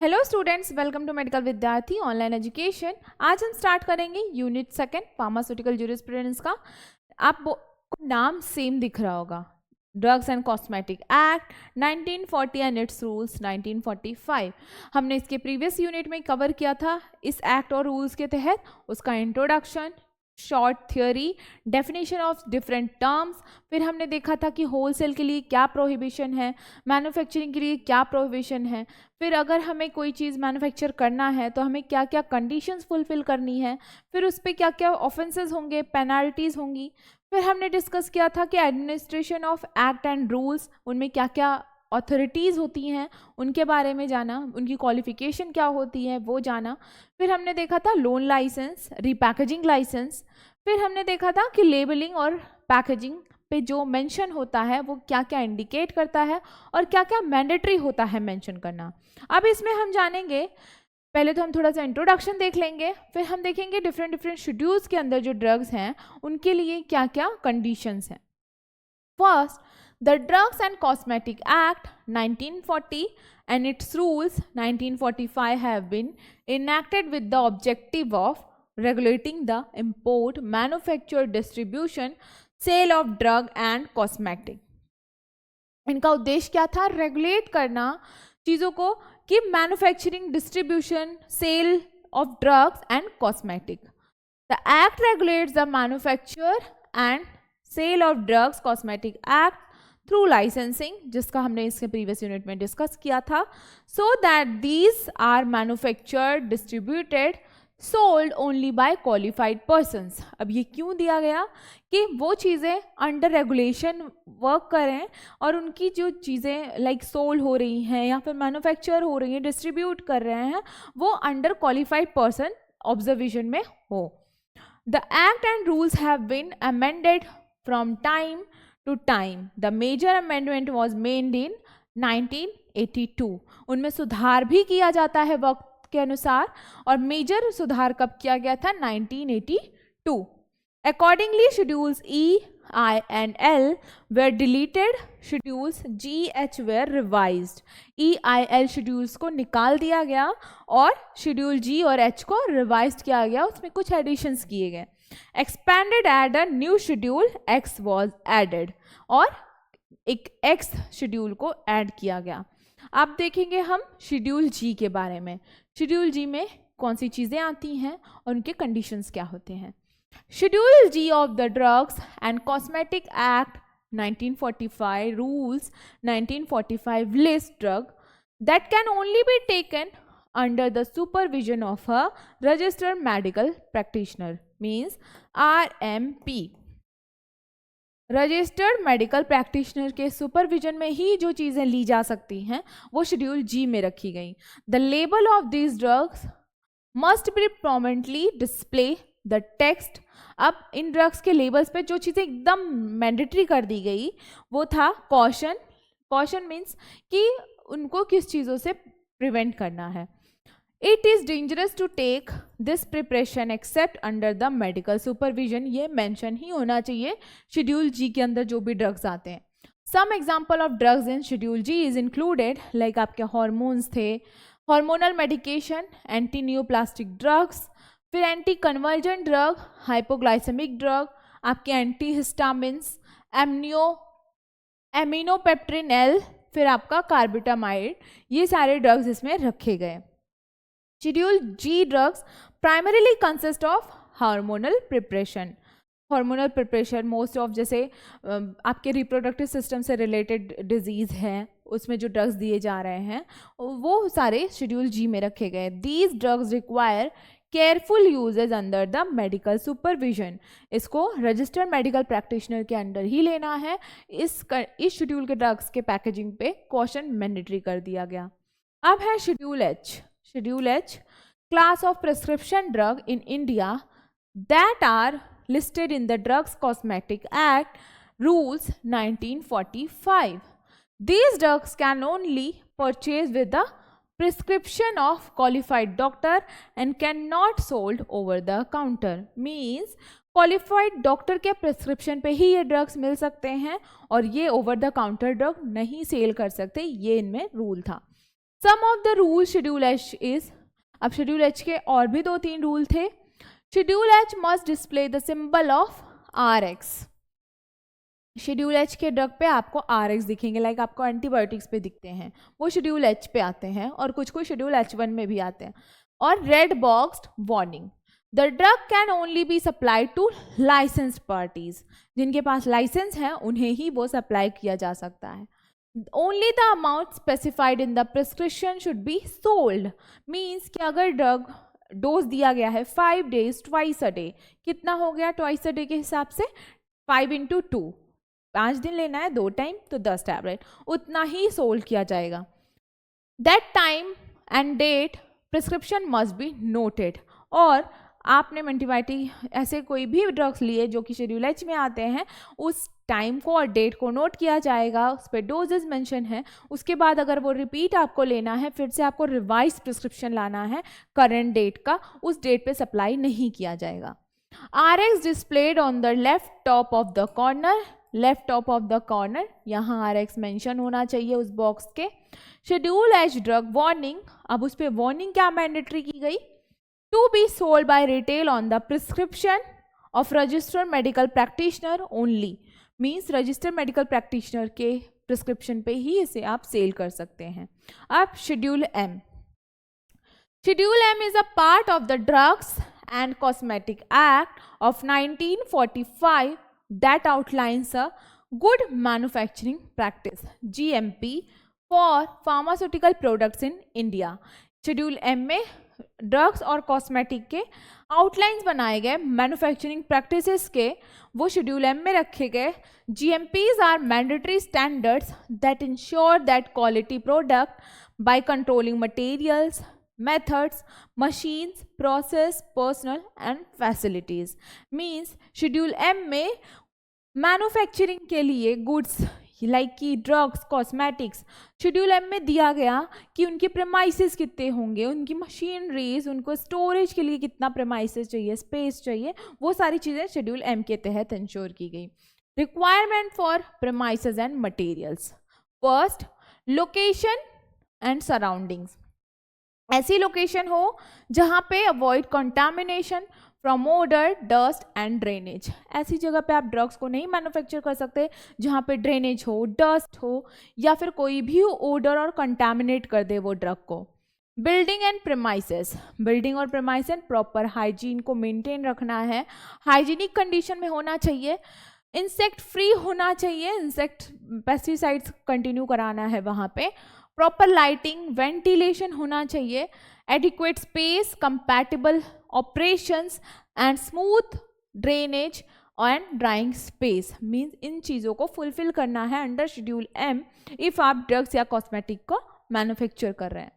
Hello students, welcome to medical Vidyarthi online education. आज हम start करेंगे यूनिट सेकंड फार्मास्यूटिकल जूरिस्प्रूडेंस का। आपको नाम सेम दिख रहा होगा, drugs and cosmetic act 1940 and it's rules 1945। हमने इसके प्रीवियस यूनिट में कवर किया था इस एक्ट और रूल्स के तहत उसका introduction, short theory, definition of different terms. फिर हमने देखा था कि होलसेल के लिए क्या प्रोहिबिशन है, मैन्युफैक्चरिंग के लिए क्या प्रोहिबिशन है, फिर अगर हमें कोई चीज़ मैन्युफैक्चर करना है तो हमें क्या क्या कंडीशंस फुलफिल करनी है, फिर उस पर क्या क्या ऑफेंसेस होंगे, पेनल्टीज होंगी। फिर हमने डिस्कस किया था कि administration of act and rules, उनमें क्या क्या अथॉरिटीज़ होती हैं उनके बारे में जाना, उनकी क्वालिफिकेशन क्या होती है वो जाना। फिर हमने देखा था लोन लाइसेंस, रीपैकेजिंग लाइसेंस। फिर हमने देखा था कि लेबलिंग और पैकेजिंग पे जो मेंशन होता है वो क्या क्या इंडिकेट करता है और क्या क्या मैंडेटरी होता है मेंशन करना। अब इसमें हम जानेंगे, पहले तो हम थोड़ा सा इंट्रोडक्शन देख लेंगे, फिर हम देखेंगे डिफरेंट डिफरेंट शेड्यूल्स के अंदर जो ड्रग्स हैं उनके लिए क्या क्या कंडीशंस हैं। First, the Drugs and Cosmetic Act 1940 and its rules 1945 have been enacted with the objective of regulating the import, manufacture, distribution, sale of drug and cosmetic. इनका उद्देश्य क्या था? रेगुलेट करना चीज़ों को कि manufacturing, distribution, sale of drugs and cosmetic. The act regulates the manufacture and sale of drugs cosmetic act through licensing, जिसका हमने इसके प्रीवियस यूनिट में डिस्कस किया था, so that these are manufactured, distributed, sold only by qualified persons. अब ये क्यों दिया गया कि वो चीज़ें अंडर रेगुलेशन वर्क करें और उनकी जो चीज़ें लाइक सोल्ड हो रही हैं या फिर मैन्युफैक्चर हो रही हैं, डिस्ट्रीब्यूट कर रहे हैं, वो अंडर क्वालिफाइड पर्सन ऑब्जर्वेशन में हो। The act and rules have been amended from time to time. The major amendment was made in 1982. उनमें सुधार भी किया जाता है वक्त के अनुसार, और मेजर सुधार कब किया गया था? 1982. Accordingly, schedules E, I and L were deleted. Schedules G, H were revised. E, I, L schedules को निकाल दिया गया और शेड्यूल G और H को रिवाइज किया गया, उसमें कुछ एडिशंस किए गए। Expanded add a new schedule X was added, और एक X शेड्यूल को ऐड किया गया। अब देखेंगे हम शेड्यूल G के बारे में। शेड्यूल G में कौन सी चीज़ें आती हैं और उनके कंडीशंस क्या होते हैं। Schedule G of the drugs and cosmetic act 1945 rules 1945 list drug that can only be taken under the supervision of a registered medical practitioner, means RMP। Registered medical practitioner के सुपरविजन में ही जो चीज़ें ली जा सकती हैं वो शेड्यूल G में रखी गई। The label of this drugs must B prominently display the text. अब इन ड्रग्स के लेबल्स पे जो चीज़ें एकदम मैंडेटरी कर दी गई वो था कॉशन। कॉशन मीन्स कि उनको किस चीज़ों से प्रिवेंट करना है। It is dangerous to take this preparation except under the medical supervision. ये मेंशन ही होना चाहिए शेड्यूल G के अंदर जो भी ड्रग्स आते हैं। Some example of drugs in schedule G is included, like आपके हॉर्मोन्स थे, hormonal medication, anti neoplastic drugs, फिर anti convulsion drug, hypoglycemic drug, आपके एंटी हिस्टामिन्स, एमिनोपेप्ट्रिन L, फिर आपका कार्बिटामाइड, ये सारे ड्रग्स इसमें रखे गए। Schedule G drugs primarily consist of hormonal preparation. Hormonal preparation most of, जैसे आपके रिप्रोडक्टिव सिस्टम से रिलेटेड डिजीज़ है उसमें जो ड्रग्स दिए जा रहे हैं वो सारे शेड्यूल G में रखे गए। These drugs require careful usages under the medical supervision. इसको रजिस्टर्ड मेडिकल प्रैक्टिशनर के अंडर ही लेना है। इस शेड्यूल के ड्रग्स के पैकेजिंग पे कॉशन मैंडेटरी कर दिया गया। अब है schedule H। Schedule H, class of prescription drug in India that are listed in the Drugs Cosmetic Act rules 1945. These drugs can only purchase with the prescription of qualified doctor and cannot sold over the counter, means qualified doctor के prescription पे ही ये drugs मिल सकते हैं और ये over the counter drug नहीं सेल कर सकते, ये इनमें रूल था। Some of the rule schedule H is, अब शेड्यूल एच के और भी 2-3 रूल थे. Schedule H must display the symbol of R X. Schedule H के ड्रग पे आपको आर एक्स दिखेंगे, लाइक आपको एंटीबायोटिक्स पे दिखते हैं, वो शेड्यूल एच पे आते हैं, और कुछ कुछ शेड्यूल H1 में भी आते हैं. और red boxed warning, the drug can only be supply to licensed parties, जिनके पास लाइसेंस है उन्हें ही वो सप्लाई किया जा सकता है. Only the amount specified in the prescription should be sold, means कि अगर ड्रग डोज दिया गया है 5 days ट्वाइस अ डे, कितना हो गया ट्वाइस अ डे के हिसाब से 5 into 2, 5 दिन लेना है 2 टाइम तो 10 टैबलेट, उतना ही सोल्ड किया जाएगा. That time and date prescription must be noted, और आपने एंटीबायोटिक ऐसे कोई भी ड्रग्स लिए जो कि शेड्यूल एच में आते हैं, उस टाइम को और डेट को नोट किया जाएगा, उस पर डोजेस मेंशन है. उसके बाद अगर वो रिपीट आपको लेना है, फिर से आपको रिवाइज प्रिस्क्रिप्शन लाना है करंट डेट का, उस डेट पे सप्लाई नहीं किया जाएगा. RX displayed on the left top of the corner, left top of the corner, यहाँ RX मेंशन होना चाहिए उस बॉक्स के. शेड्यूल एच ड्रग वार्निंग, अब उस पर वार्निंग क्या मैंडेटरी की गई, to be sold by retail on the prescription of registered medical practitioner only, means registered medical practitioner के प्रिस्क्रिप्शन पे ही इसे आप सेल कर सकते हैं. अब schedule M, schedule M is a part of the drugs and Cosmetic Act of 1945 that outlines a good manufacturing practice GMP for pharmaceutical products in India. Schedule M में ड्रग्स और कॉस्मेटिक के outlines बनाए गए manufacturing practices के, वो schedule M में रखे गए. GMPs are mandatory standards that ensure that quality product by controlling materials, methods, machines, process, personnel and facilities. Means schedule M में मैन्युफैक्चरिंग के लिए गुड्स लाइक की ड्रग्स कॉस्मेटिक्स शेड्यूल एम में दिया गया कि उनके प्रेमाइसेस कितने होंगे, उनकी मशीनरीज, उनको स्टोरेज के लिए कितना प्रेमाइसेस चाहिए, स्पेस चाहिए, वो सारी चीज़ें शेड्यूल एम के तहत इंश्योर की गई. Requirement for premises and materials, first location and surroundings, ऐसी लोकेशन हो जहाँ पे avoid contamination from odour, dust and drainage. ऐसी जगह पे आप ड्रग्स को नहीं मैन्युफैक्चर कर सकते जहाँ पे ड्रेनेज हो, डस्ट हो, या फिर कोई भी ओडर और कंटामिनेट कर दे वो ड्रग को. बिल्डिंग एंड प्रेमाइसेस, बिल्डिंग और प्रेमाइसेस प्रॉपर हाइजीन को मेंटेन रखना है, हाइजीनिक कंडीशन में होना चाहिए, इंसेक्ट फ्री होना चाहिए, इंसेक्ट पेस्टिसाइड्स कंटिन्यू कराना है वहाँ पे, प्रॉपर लाइटिंग, वेंटिलेशन होना चाहिए, adequate space, compatible operations and smooth drainage and drying space. Means इन चीज़ों को फुलफिल करना है अंडर शेड्यूल एम इफ़ आप ड्रग्स या कॉस्मेटिक को मैन्युफैक्चर कर रहे हैं.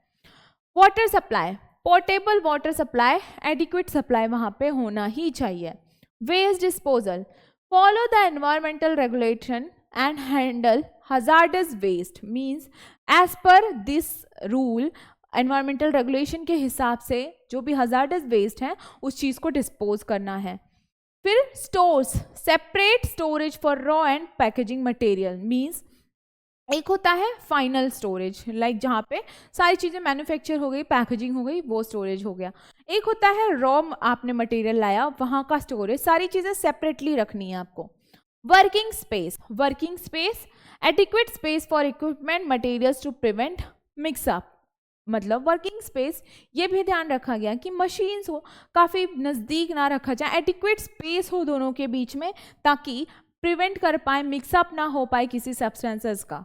Water supply, portable water supply, adequate supply वहाँ पे होना ही चाहिए. Waste disposal, follow the environmental regulation and handle hazardous waste. means as per this rule environmental regulation के हिसाब से जो भी hazardous waste है उस चीज़ को dispose करना है. फिर stores, separate storage for raw and packaging material. means एक होता है फाइनल स्टोरेज, लाइक जहाँ पे सारी चीज़ें मैन्युफैक्चर हो गई, पैकेजिंग हो गई, वो स्टोरेज हो गया. एक होता है रॉ, आपने मटेरियल लाया वहाँ का स्टोरेज, सारी चीज़ें सेपरेटली रखनी है आपको. Working space, working space, adequate space for equipment materials to prevent mixup. मतलब वर्किंग स्पेस ये भी ध्यान रखा गया कि मशीन्स हो काफ़ी नज़दीक ना रखा जाए, एडिक्वेट स्पेस हो दोनों के बीच में ताकि प्रिवेंट कर पाए, मिक्सअप ना हो पाए किसी सब्सटेंसेस का.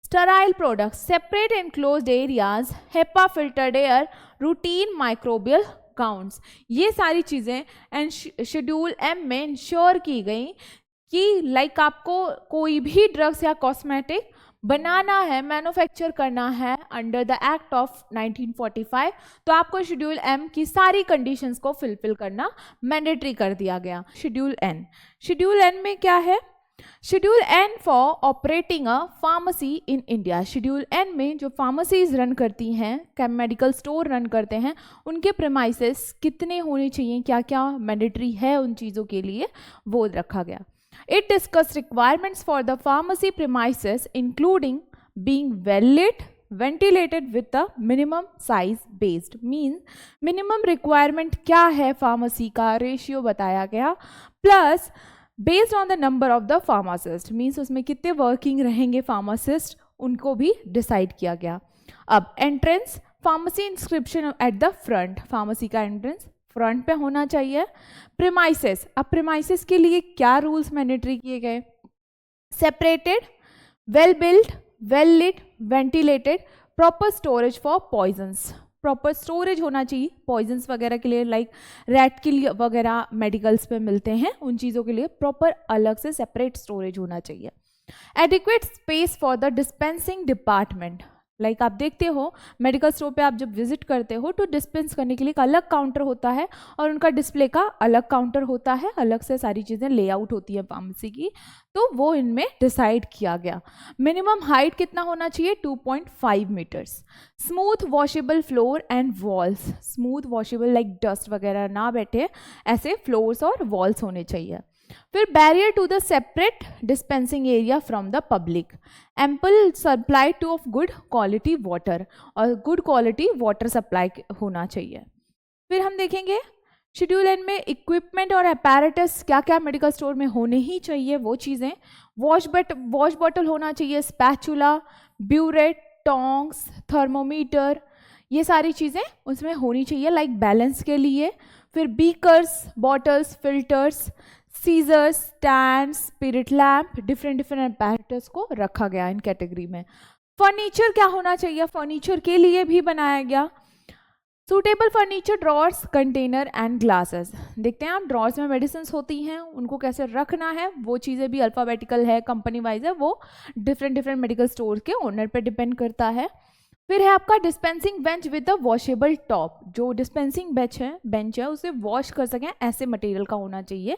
Sterlite products, separate enclosed areas, HEPA filtered air, routine microbial counts, ये सारी चीज़ें शेड्यूल एम में इंश्योर की गई कि लाइक आपको कोई भी ड्रग्स या कॉस्मेटिक बनाना है, मैन्युफैक्चर करना है अंडर द एक्ट ऑफ 1945, तो आपको शेड्यूल एम की सारी कंडीशंस को फुलफिल करना मैंडेटरी कर दिया गया. शेड्यूल एन, शेड्यूल एन में क्या है, schedule N for operating a pharmacy in India. Schedule N में जो फार्मेसीज रन करती हैं, मेडिकल स्टोर रन करते हैं, उनके प्रेमाइसेस कितने होने चाहिए, क्या क्या मैंडेटरी है उन चीज़ों के लिए, वो रखा गया. It discussed requirements for the pharmacy premises including being well lit, ventilated with the minimum size based, means minimum requirement क्या है फार्मेसी का, रेशियो बताया गया, plus based on the number of the pharmacist, means उसमें कितने working रहेंगे pharmacist, उनको भी डिसाइड किया गया। अब entrance, pharmacy inscription at the front, pharmacy का एंट्रेंस फ्रंट पे होना चाहिए। प्रीमाइसेस, अब प्रीमाइसेस के लिए क्या रूल्स मैंडेटरी किए गए, separated, well built, well lit, ventilated, proper storage for poisons, proper storage होना चाहिए पॉइजन्स वगैरह के लिए, लाइक रैट के लिए वगैरह मेडिकल्स पे मिलते हैं, उन चीज़ों के लिए प्रॉपर अलग से सेपरेट स्टोरेज होना चाहिए। Adequate space for the dispensing department, like आप देखते हो मेडिकल स्टोर पे आप जब विजिट करते हो तो डिस्पेंस करने के लिए एक अलग काउंटर होता है और उनका डिस्प्ले का अलग काउंटर होता है, अलग से सारी चीज़ें लेआउट होती है फार्मेसी की, तो वो इनमें डिसाइड किया गया। मिनिमम हाइट कितना होना चाहिए, 2.5 metres. Smooth washable floor and walls, smooth washable like dust वगैरह ना बैठे ऐसे फ्लोर्स और वॉल्स होने चाहिए। फिर barrier to the separate dispensing area from the public, ample supply to of good quality water, और गुड क्वालिटी वाटर सप्लाई होना चाहिए। फिर हम देखेंगे शेड्यूल एन में इक्विपमेंट और अपैरेटस क्या क्या मेडिकल स्टोर में होने ही चाहिए, वो चीज़ें, वॉश बॉटल होना चाहिए, स्पैचुला, ब्यूरेट, टोंग्स, थर्मोमीटर, ये सारी चीज़ें उसमें होनी चाहिए लाइक बैलेंस के लिए। फिर beakers, bottles, filters, scissors, stand, spirit lamp, different apparatus को रखा गया इन कैटेगरी में। फर्नीचर क्या होना चाहिए, फर्नीचर के लिए भी बनाया गया suitable furniture, drawers, container and glasses. देखते हैं आप ड्रॉर्स में मेडिसिन होती हैं, उनको कैसे रखना है, वो चीज़ें भी अल्फ़ाबेटिकल है, कंपनी वाइज है, वो डिफरेंट मेडिकल स्टोर के ओनर पे डिपेंड करता है। फिर है आपका dispensing bench with the washable top, जो डिस्पेंसिंग बेंच है उसे वॉश कर सकें ऐसे मटेरियल का होना चाहिए।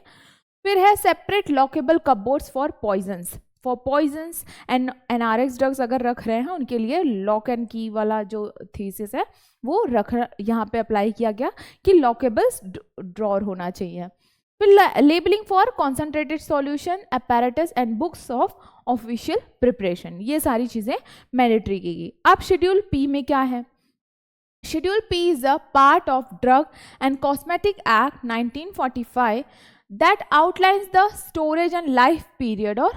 फिर है separate lockable cupboards for poisons and NRX drugs अगर रख रहे हैं उनके लिए लॉक एंड की वाला जो थीसिस है वो यहाँ पे अप्लाई किया गया कि लॉकेबल्स ड्रॉर होना चाहिए। फिर labelling for concentrated solution, apparatus and books of official preparation, ये सारी चीज़ें मैंडेटरी की गई। अब शेड्यूल पी में क्या है, schedule P is a part of drug and cosmetic act 1945 that outlines the storage and life period और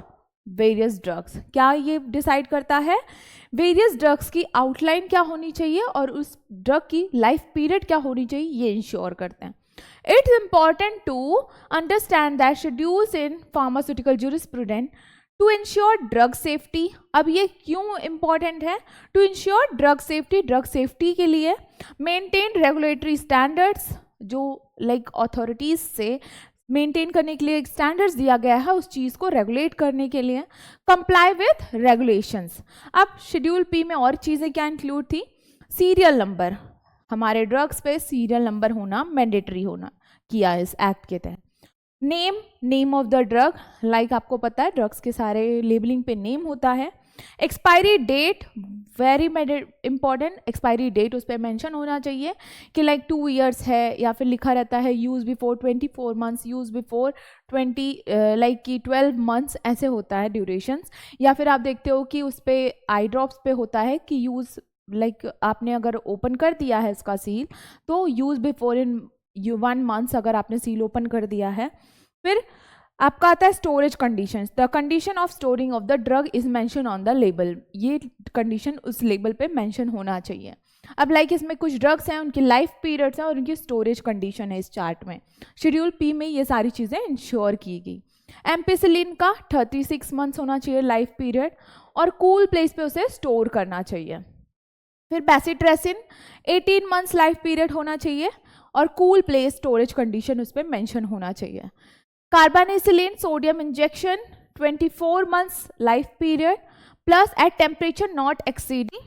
वेरियस ड्रग्स। क्या ये डिसाइड करता है, वेरियस ड्रग्स की आउटलाइन क्या होनी चाहिए और उस ड्रग की लाइफ पीरियड क्या होनी चाहिए, ये इंश्योर करते हैं। It's important to understand that schedules in pharmaceutical jurisprudence to ensure drug safety. अब ये क्यों इंपॉर्टेंट है, टू इंश्योर ड्रग सेफ्टी के लिए मेंटेन रेगुलेटरी स्टैंडर्ड्स, जो लाइक अथॉरिटीज से मेंटेन करने के लिए एक स्टैंडर्ड्स दिया गया है उस चीज़ को रेगुलेट करने के लिए, कंप्लाई विथ रेगुलेशंस। अब शेड्यूल पी में और चीज़ें क्या इंक्लूड थी, सीरियल नंबर, हमारे ड्रग्स पे सीरियल नंबर होना मैंडेटरी होना किया इस एक्ट के तहत। Name of the drug, like आपको पता है ड्रग्स के सारे लेबलिंग पे नेम होता है। Expiry date, very important, expiry date उस पर मेंशन होना चाहिए कि लाइक 2 years है, या फिर लिखा रहता है use before 24 months, use before 20 कि 12 months, ऐसे होता है ड्यूरेशंस। या फिर आप देखते हो कि उस पर आई ड्रॉप्स पे होता है कि यूज़ लाइक आपने अगर ओपन कर दिया है इसका सील तो यूज़ बिफोर इन 1 month अगर आपने सील ओपन कर दिया है। फिर आपका आता है storage conditions, the condition of storing of the drug is mention on the label, ये कंडीशन उस लेबल पे मेंशन होना चाहिए। अब लाइक इसमें कुछ ड्रग्स हैं, उनकी लाइफ पीरियड्स हैं और उनकी स्टोरेज कंडीशन है इस चार्ट में। शेड्यूल पी में ये सारी चीज़ें इंश्योर की गई। एम्पिसिलिन का 36 months होना चाहिए लाइफ पीरियड और कूल प्लेस पे उसे स्टोर करना चाहिए। फिर बेसिट्रेसिन 18 months लाइफ पीरियड होना चाहिए और कूल प्लेस स्टोरेज कंडीशन उस पर मेंशन होना चाहिए। Carbenicillin sodium injection 24 months life period plus at temperature not exceeding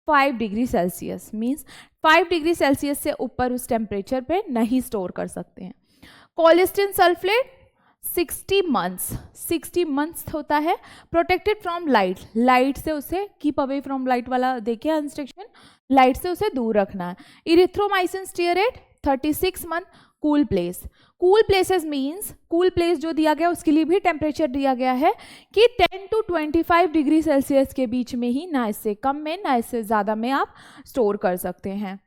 5 degree Celsius, means 5 degree Celsius से ऊपर उस टेम्परेचर पे नहीं स्टोर कर सकते हैं। कोलिस्टिन सल्फेट 60 months होता है, प्रोटेक्टेड फ्रॉम लाइट से उसे कीप अवे फ्रॉम लाइट वाला देखिए इंस्ट्रक्शन, लाइट से उसे दूर रखना है। Erythromycin stearate 36 months, cool place. Cool places means cool place जो दिया गया उसके लिए भी टेम्परेचर दिया गया है कि 10 to 25 डिग्री सेल्सियस के बीच में ही, ना इससे कम में ना इससे ज़्यादा में आप स्टोर कर सकते हैं।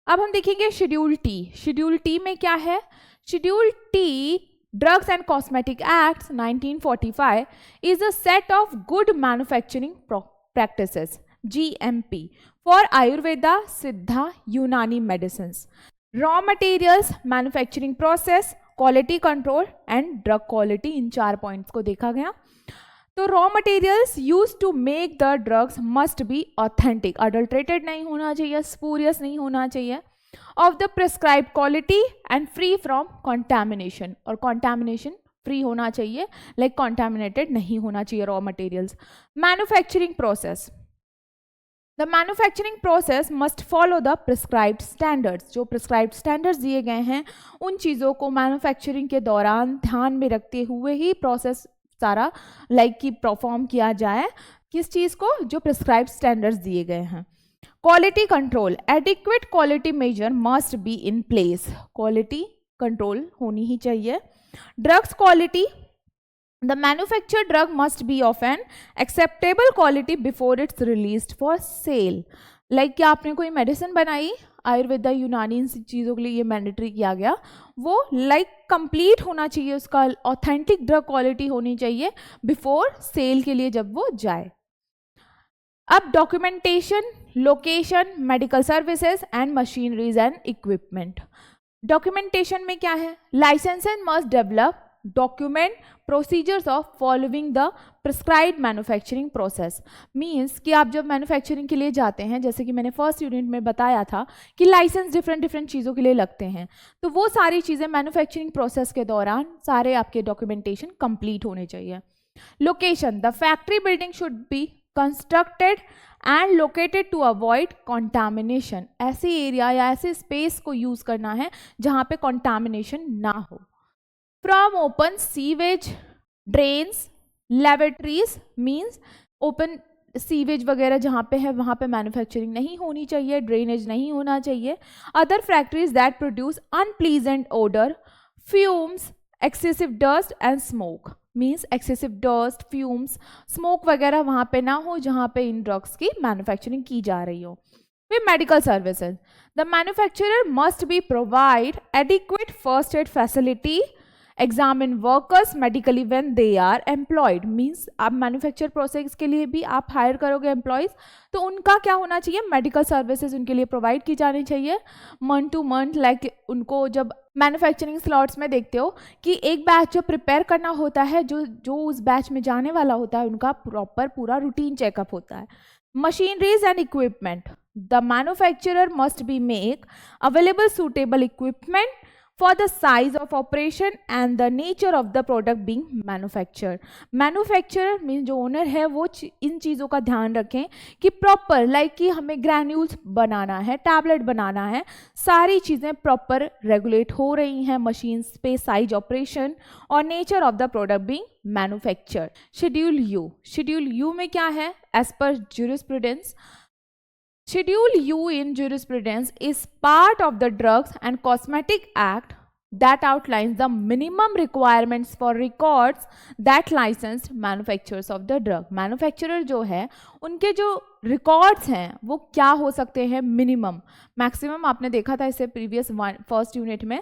अब हम देखेंगे शेड्यूल टी। शेड्यूल टी में क्या है? Schedule T, drugs and cosmetic act 1945 is a set of good manufacturing practices GMP for Ayurveda, Siddha, Unani medicines, raw materials, manufacturing process, quality control and drug quality. इन 4 पॉइंट्स को देखा गया। तो raw materials use to make the drugs must be authentic, adulterated नहीं होना चाहिए, spurious नहीं होना चाहिए, of the prescribed quality and free from contamination, और कॉन्टैमिनेशन फ्री होना चाहिए, लाइक कॉन्टैमिनेटेड नहीं होना चाहिए raw materials. Manufacturing process, the manufacturing process must follow the prescribed standards. जो प्रिस्क्राइब्ड स्टैंडर्ड्स दिए गए हैं उन चीज़ों को मैन्युफैक्चरिंग के दौरान ध्यान में रखते हुए ही प्रोसेस सारा कि परफॉर्म किया जाए। किस चीज़ को? जो प्रिस्क्राइब्ड स्टैंडर्ड्स दिए गए हैं। Quality control, adequate quality measure must be in place, quality control होनी ही चाहिए। Drugs quality, the manufactured drug must be of an acceptable quality before it's released for sale. कि आपने कोई मेडिसिन बनाई, आयुर्वेदा, यूनानी, इन चीज़ों के लिए ये मैंडेटरी किया गया, वो कंप्लीट होना चाहिए, उसका ऑथेंटिक ड्रग क्वालिटी होनी चाहिए बिफोर सेल के लिए जब वो जाए। अब documentation, location, medical services and machineries and equipment. Documentation में क्या है? Licensees must develop document procedures of following the prescribed manufacturing process. Means कि आप जब मैन्युफैक्चरिंग के लिए जाते हैं, जैसे कि मैंने फर्स्ट यूनिट में बताया था कि लाइसेंस डिफरेंट चीज़ों के लिए लगते हैं, तो वो सारी चीज़ें मैन्युफैक्चरिंग प्रोसेस के दौरान सारे आपके डॉक्यूमेंटेशन कंप्लीट होने चाहिए। Location, the factory building should be constructed and located to avoid contamination. ऐसे एरिया या ऐसे स्पेस को यूज़ करना है जहाँ पे कॉन्टैमिनेशन ना हो। From open sewage, drains, lavatories means open sewage वगैरह जहाँ पे है वहाँ पे मैन्युफैक्चरिंग नहीं होनी चाहिए, ड्रेनेज नहीं होना चाहिए। Other factories that produce unpleasant odour, fumes, excessive dust and smoke means excessive dust, fumes, smoke वगैरह वहाँ पे ना हो जहाँ पे इन ड्रग्स की मैन्युफैक्चरिंग की जा रही हो। फिर medical services, the manufacturer must be provide adequate first aid facility, examine workers medically when they are employed. Means आप मैन्युफैक्चर प्रोसेस के लिए भी आप हायर करोगे एम्प्लॉयज़, तो उनका क्या होना चाहिए? मेडिकल सर्विसेज उनके लिए प्रोवाइड की जानी चाहिए मंथ टू मंथ। उनको जब मैन्युफैक्चरिंग स्लॉट्स में देखते हो कि एक बैच जो प्रिपेयर करना होता है, जो उस बैच में जाने वाला होता है, उनका प्रॉपर पूरा रूटीन चेकअप होता है। Machineries and equipment, the manufacturer must be make available suitable equipment for the size of operation and the nature of the product being manufactured. Manufacturer means जो ओनर है वो इन चीज़ों का ध्यान रखें कि प्रॉपर कि हमें ग्रैन्यूल्स बनाना है, टैबलेट बनाना है, सारी चीज़ें प्रॉपर रेगुलेट हो रही हैं मशीन्स पे, साइज, ऑपरेशन और nature of the product being manufactured. Schedule U, schedule U में क्या है? As per jurisprudence, Schedule U in jurisprudence is part of the Drugs and Cosmetic Act that outlines the minimum requirements for records that licensed manufacturers of the drug. Manufacturer जो है उनके जो records हैं वो क्या हो सकते हैं? मिनिमम, मैक्सिमम आपने देखा था इससे प्रीवियस फर्स्ट यूनिट में।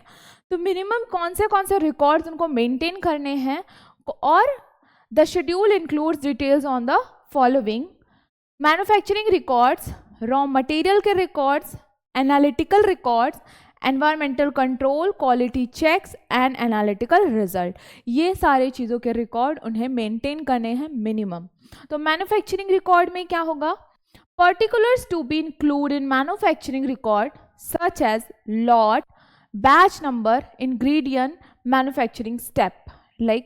तो मिनिमम कौन से रिकॉर्ड्स उनको मेंटेन करने हैं, और the schedule includes details on the following: manufacturing records, raw material के records, analytical records, environmental control, quality checks and analytical result. ये सारे चीज़ों के रिकॉर्ड उन्हें मेंटेन करने हैं मिनिमम। तो मैन्युफैक्चरिंग रिकॉर्ड में क्या होगा? Particulars to be include in manufacturing record such as lot, batch number, ingredient, manufacturing step.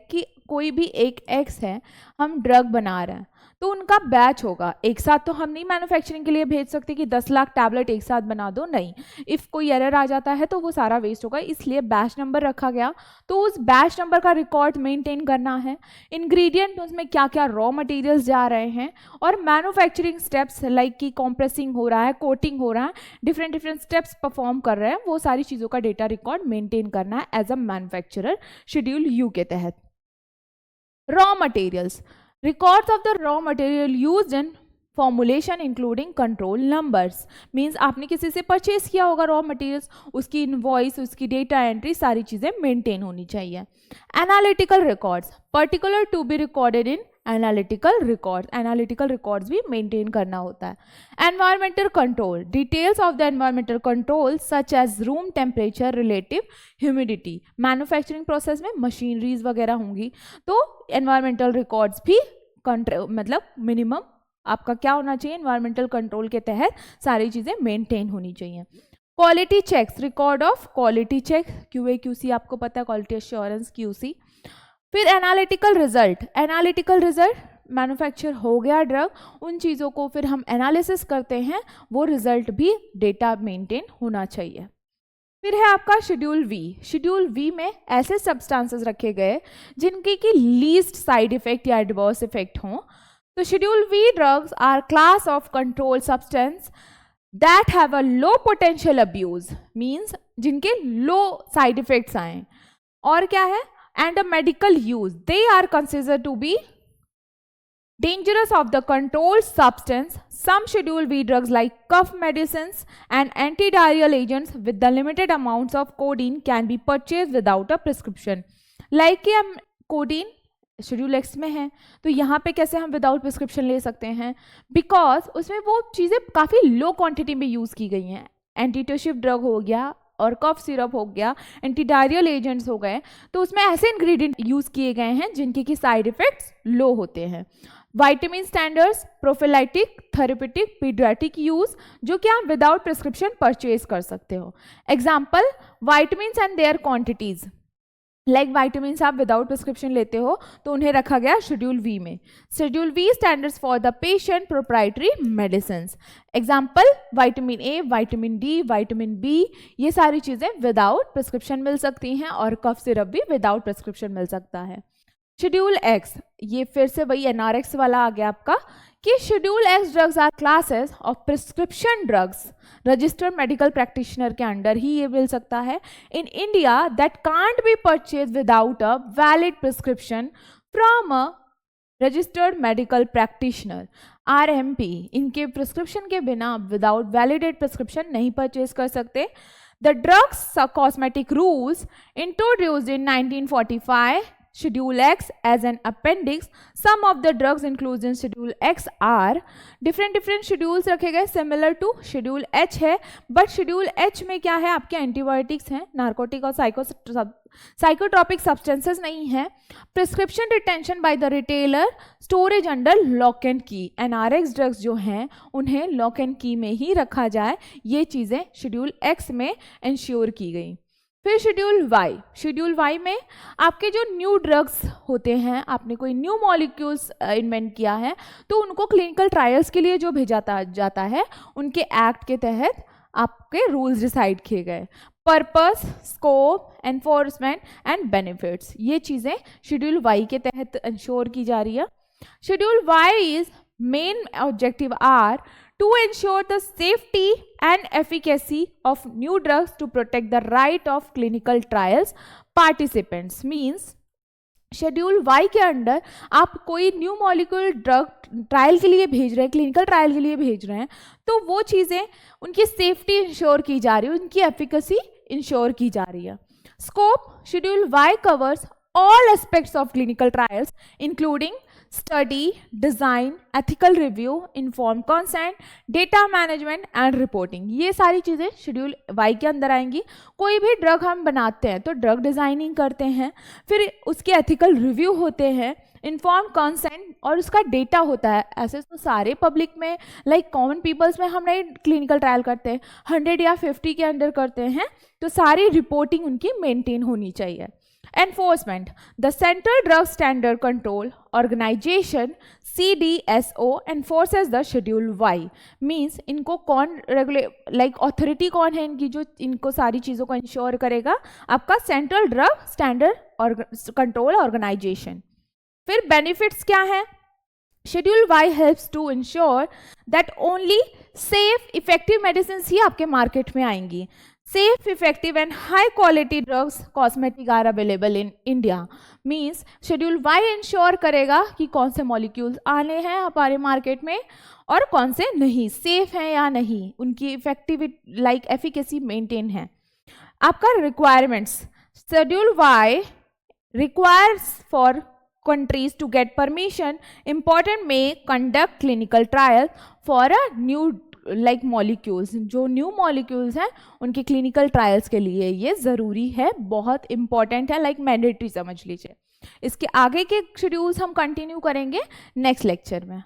कि कोई भी एक एक्स है, हम ड्रग बना रहे हैं तो उनका बैच होगा, एक साथ तो हम नहीं मैन्युफैक्चरिंग के लिए भेज सकते कि 10 लाख टैबलेट एक साथ बना दो, नहीं। इफ़ कोई एरर आ जाता है तो वो सारा वेस्ट होगा, इसलिए बैच नंबर रखा गया। तो उस बैच नंबर का रिकॉर्ड मेंटेन करना है, इंग्रेडिएंट उसमें क्या क्या रॉ मटेरियल्स जा रहे हैं, और मैन्युफैक्चरिंग स्टेप्स लाइक कि कॉम्प्रेसिंग हो रहा है, कोटिंग हो रहा है, डिफरेंट स्टेप्स परफॉर्म कर रहे हैं, वो सारी चीज़ों का डेटा रिकॉर्ड मेंटेन करना है as a manufacturer schedule U के तहत। Raw materials, records of the raw material used in formulation including control numbers, means आपने किसी से परचेज किया होगा रॉ मटेरियल्स, उसकी इनवॉइस, उसकी डेटा एंट्री, सारी चीज़ें मेंटेन होनी चाहिए। Analytical records, particular to be recorded in analytical records, analytical records भी मेंटेन करना होता है। Environmental control, details of the environmental control such as room temperature, relative humidity, manufacturing process में मशीनरीज वगैरह होंगी तो एनवायरमेंटल रिकॉर्ड्स भी मतलब मिनिमम आपका क्या होना चाहिए, एनवायरमेंटल कंट्रोल के तहत सारी चीज़ें मेंटेन होनी चाहिए। Quality checks, record of quality check, QA QC आपको पता है, क्वालिटी एश्योरेंस QC। फिर analytical result, analytical result manufacture हो गया ड्रग, उन चीज़ों को फिर हम एनालिसिस करते हैं, वो रिजल्ट भी डेटा मेंटेन होना चाहिए। फिर है आपका शेड्यूल वी। शेड्यूल वी में ऐसे सब्सटेंसेस रखे गए जिनकी की लीस्ट साइड इफेक्ट या एडवर्स इफेक्ट हों। तो schedule V drugs are class of control substance that have a low potential abuse, means जिनके लो साइड इफेक्ट्स आए, और क्या है, and a medical use, they are considered to be dangerous of the controlled substance. Some schedule V drugs like cough medicines and antidiarrheal agents with the limited amounts of codeine can be purchased without a prescription. Like कि हम codeine schedule x में है तो यहाँ पे कैसे हम without prescription ले सकते हैं, बिकॉज उसमें वो चीज़ें काफ़ी लो क्वांटिटी में यूज़ की गई हैं। एंटीटोशिव ड्रग हो गया और कफ सिरप हो गया, एंटीडायरियल एजेंट्स हो गए, तो उसमें ऐसे इंग्रेडिएंट यूज़ किए गए हैं जिनके की साइड इफेक्ट्स लो होते हैं। Vitamin standards, prophylactic, therapeutic, paediatric use, जो कि आप विदाउट प्रिस्क्रिप्शन परचेज कर सकते हो। Example, vitamin and their quantities, like vitamin आप विदाउट प्रिस्क्रिप्शन लेते हो तो उन्हें रखा गया शेड्यूल वी में। Schedule V standards for the patient proprietary medicine. Example, vitamin A, vitamin D, vitamin B, ये सारी चीज़ें विदाउट प्रिस्क्रिप्शन मिल सकती हैं, और कफ सिरप भी विदाउट प्रिस्क्रिप्शन मिल सकता है। शेड्यूल एक्स, ये फिर से वही एनआरएक्स वाला आ गया आपका, कि schedule X drugs are classes of prescription drugs, registered medical practitioner के अंडर ही ये मिल सकता है, in India that can't be purchase without a valid prescription from a registered medical practitioner, RMP, इनके प्रिस्क्रिप्शन के बिना विदाउट वैलिडेट प्रिस्क्रिप्शन नहीं परचेज कर सकते। The drugs cosmetic rules introduced in 1945 Schedule X as an appendix. Some of the drugs included in Schedule X are different schedules रखे गए, similar to Schedule H है, but Schedule H में क्या है, आपके एंटीबायोटिक्स हैं, नार्कोटिक और psychotropic substances नहीं है। Prescription retention by the retailer, storage under lock and की, एनआरएक्स ड्रग्स जो हैं उन्हें लॉक एंड की में ही रखा जाए, ये चीज़ें शेड्यूल एक्स में इंश्योर की गई। फिर शेड्यूल वाई, शेड्यूल वाई में आपके जो न्यू ड्रग्स होते हैं, आपने कोई न्यू मॉलिक्यूल्स इन्वेंट किया है तो उनको क्लिनिकल ट्रायल्स के लिए जो भेजा जाता है, उनके एक्ट के तहत आपके रूल्स डिसाइड किए गए। Purpose, scope, enforcement and benefits, ये चीज़ें शेड्यूल वाई के तहत इंश्योर की जा रही है। Schedule Y is main objective are to ensure the safety and efficacy of new drugs to protect the right of clinical trials participants, means schedule Y के under आप कोई न्यू मॉलिक्यूल ड्रग ट्रायल के लिए भेज रहे हैं, clinical trial के लिए भेज रहे हैं, तो वो चीज़ें उनकी सेफ्टी इंश्योर की जा रही है, उनकी एफिकेसी इंश्योर की जा रही है। Scope, schedule Y covers all aspects of clinical trials including study, design, ethical review, informed consent, data management and reporting, ये सारी चीज़ें शेड्यूल वाई के अंदर आएंगी। कोई भी ड्रग हम बनाते हैं तो ड्रग डिज़ाइनिंग करते हैं, फिर उसके एथिकल रिव्यू होते हैं, इन्फॉर्म कंसेंट और उसका डेटा होता है। ऐसे तो सारे पब्लिक में लाइक कॉमन पीपल्स में हम नहीं क्लिनिकल ट्रायल करते हैं, 100 या 50 के अंदर करते हैं, तो सारी रिपोर्टिंग उनकी मेंटेन होनी चाहिए। Enforcement. The Central Drug Standard Control Organization CDSO enforces the Schedule Y. Means इनको कौन रेगुलेट लाइक ऑथोरिटी कौन है इनकी जो इनको सारी चीज़ों को इंश्योर करेगा? आपका central drug standard control organisation. फिर बेनिफिट्स क्या है? Schedule Y helps to ensure that only safe effective medicine ही आपके मार्केट में आएंगी. Safe, effective and high quality drugs, cosmetic are available in India. Means Schedule Y ensure करेगा कि कौन से molecules आने हैं हमारे मार्केट में और कौन से नहीं, सेफ हैं या नहीं, उनकी इफेक्टिविटी लाइक एफिकेसी मेंटेन है. आपका requirements. Schedule Y requires for countries to get permission, important may conduct clinical trial for a new like molecules, जो न्यू मॉलिक्यूल्स हैं उनके क्लिनिकल ट्रायल्स के लिए ये ज़रूरी है, बहुत इंपॉर्टेंट है, लाइक मैंडेटरी समझ लीजिए. इसके आगे के शेड्यूल्स हम कंटिन्यू करेंगे नेक्स्ट लेक्चर में.